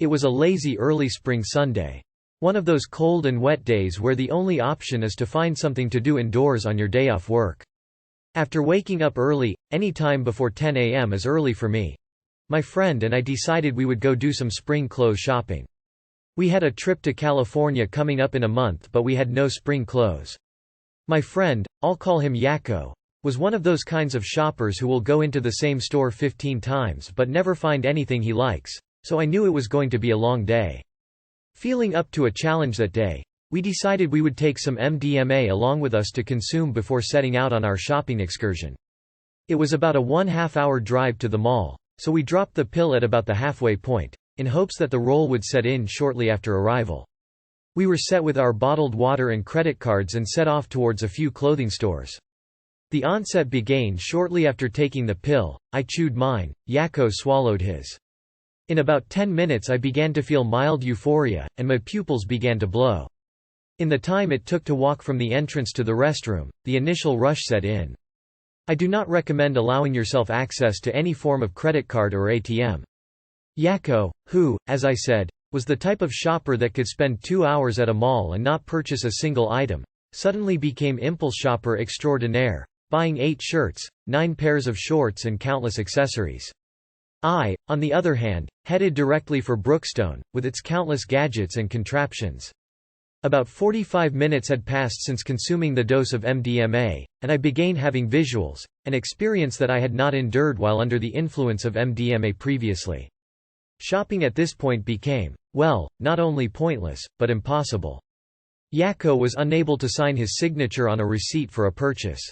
It was a lazy early spring Sunday. One of those cold and wet days where the only option is to find something to do indoors on your day off work. After waking up early, any time before 10 a.m. is early for me. My friend and I decided we would go do some spring clothes shopping. We had a trip to California coming up in a month, but we had no spring clothes. My friend, I'll call him Yakko, was one of those kinds of shoppers who will go into the same store 15 times but never find anything he likes, so I knew it was going to be a long day. Feeling up to a challenge that day, we decided we would take some MDMA along with us to consume before setting out on our shopping excursion. It was about a 1/2 hour drive to the mall, so we dropped the pill at about the halfway point, in hopes that the roll would set in shortly after arrival. We were set with our bottled water and credit cards and set off towards a few clothing stores. The onset began shortly after taking the pill. I chewed mine, Yakko swallowed his. In about 10 minutes I began to feel mild euphoria, and my pupils began to blow. In the time it took to walk from the entrance to the restroom, the initial rush set in. I do not recommend allowing yourself access to any form of credit card or ATM. Yakko, who, as I said, was the type of shopper that could spend 2 hours at a mall and not purchase a single item, suddenly became impulse shopper extraordinaire, buying 8 shirts, 9 pairs of shorts and countless accessories. I, on the other hand, headed directly for Brookstone, with its countless gadgets and contraptions. About 45 minutes had passed since consuming the dose of MDMA, and I began having visuals, an experience that I had not endured while under the influence of MDMA previously. Shopping at this point became, well, not only pointless, but impossible. Yakko was unable to sign his signature on a receipt for a purchase.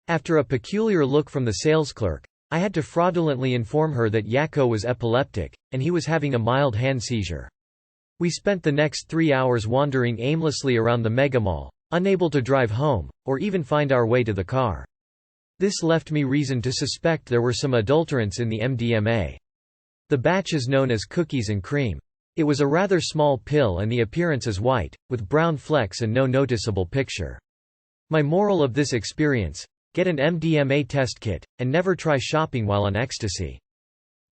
After a peculiar look from the sales clerk, I had to fraudulently inform her that Yakko was epileptic, and he was having a mild hand seizure. We spent the next 3 hours wandering aimlessly around the megamall, unable to drive home, or even find our way to the car. This left me reason to suspect there were some adulterants in the MDMA. The batch is known as cookies and cream. It was a rather small pill and the appearance is white, with brown flecks and no noticeable picture. My moral of this experience: get an MDMA test kit, and never try shopping while on ecstasy.